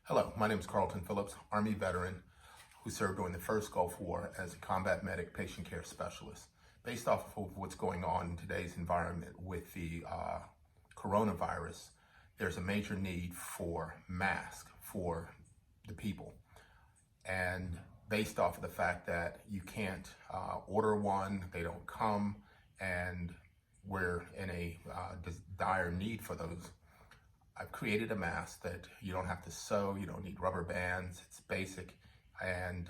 Hello, my name is Carlton Phillips, Army veteran who served during the first Gulf War as a combat medic patient care specialist. Based off of what's going on in today's environment with the coronavirus, there's a major need for masks for the people. And based off of the fact that you can't order one, they don't come, and we're in a dire need for those, I've created a mask that you don't have to sew, you don't need rubber bands, it's basic, and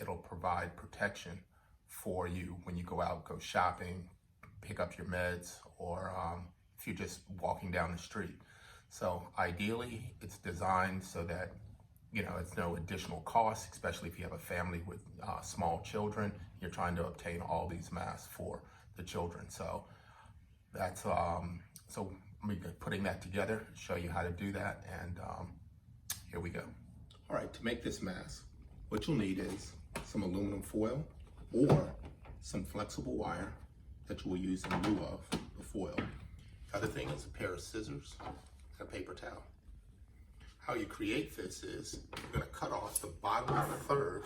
it'll provide protection for you when you go out, go shopping, pick up your meds, or if you're just walking down the street. So ideally, it's designed so that it's no additional cost, especially if you have a family with small children. You're trying to obtain all these masks for the children. So that's so I'm putting that together, show you how to do that, and here we go. All right, to make this mask, what you'll need is some aluminum foil or some flexible wire that you will use in lieu of the foil. The other thing is a pair of scissors and a paper towel. How you create this is you're going to cut off the bottom third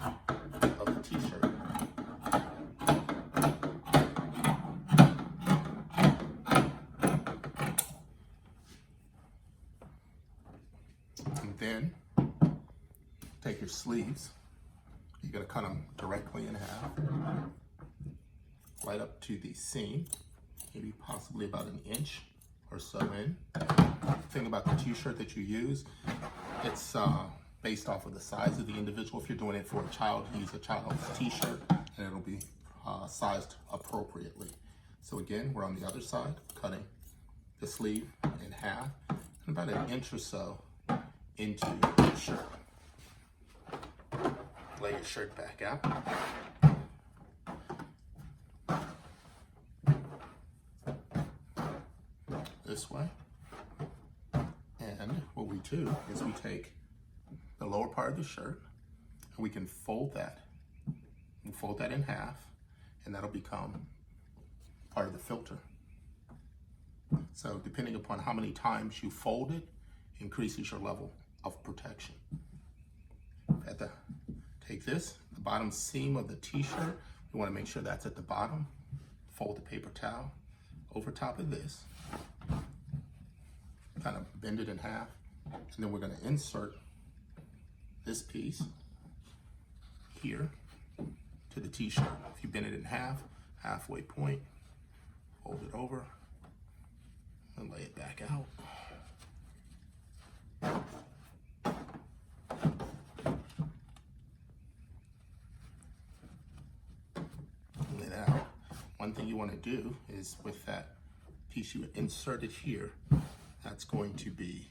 of the t-shirt. And then take your sleeves. You're going to cut them directly in half, right up to the seam, maybe possibly about an inch or so in. The thing about the t-shirt that you use, it's based off of the size of the individual. If you're doing it for a child, use a child's t-shirt and it'll be sized appropriately. So again, we're on the other side, cutting the sleeve in half and about an inch or so into the shirt. Lay your shirt back out. This way. And what we do is we take the lower part of the shirt and we can fold that. We'll fold that in half and that'll become part of the filter. So depending upon how many times you fold it, increases your level of protection. Take this, the bottom seam of the t-shirt, you want to make sure that's at the bottom. Fold the paper towel over top of this, kind of bend it in half, and then we're going to insert this piece here to the t-shirt. If you bend it in half, halfway point, fold it over, and lay it back out. Lay that out. One thing you want to do is with that piece you insert it here, that's going to be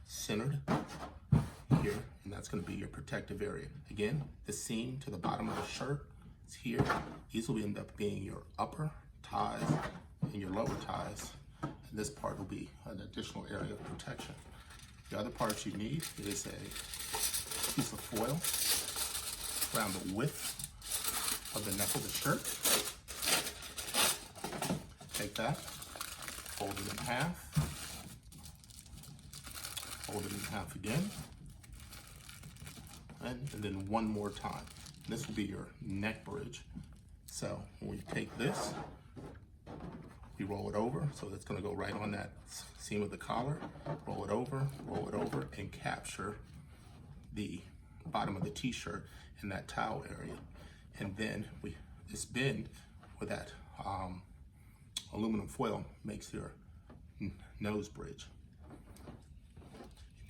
centered here, and that's going to be your protective area. Again, the seam to the bottom of the shirt is here. These will end up being your upper ties and your lower ties, and this part will be an additional area of protection. The other part you need is a piece of foil around the width of the neck of the shirt. Take that, fold it in half, fold it in half again, and then one more time. This will be your neck bridge. So when we take this, we roll it over, so it's going to go right on that seam of the collar. Roll it over, and capture the bottom of the t-shirt in that towel area. And then this bend with that aluminum foil makes your nose bridge.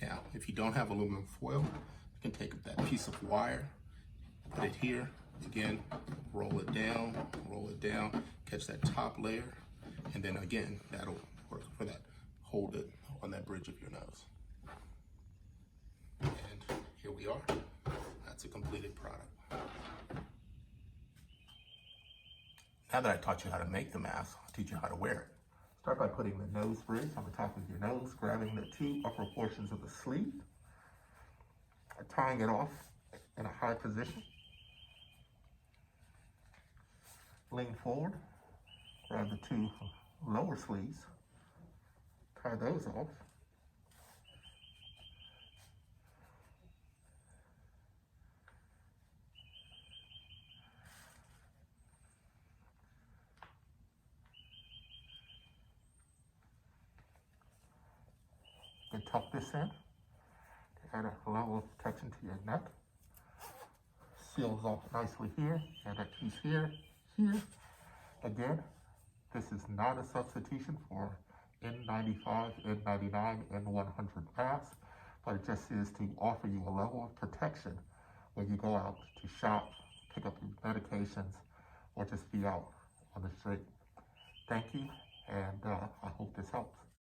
Now, if you don't have aluminum foil, you can take that piece of wire, put it here, again, roll it down, catch that top layer, and then again, that'll work for that, hold it on that bridge of your nose. And here we are, that's a completed product. Now that I taught you how to make the mask, I'll teach you how to wear it. Start by putting the nose bridge on the top of your nose, grabbing the two upper portions of the sleeve, tying it off in a high position. Lean forward, grab the two lower sleeves, tie those off, tuck this in to add a level of protection to your neck. Seals off nicely here, and that piece here, here. Again, this is not a substitution for N95, N99, N100 masks, but it just is to offer you a level of protection when you go out to shop, pick up your medications, or just be out on the street. Thank you, and I hope this helps.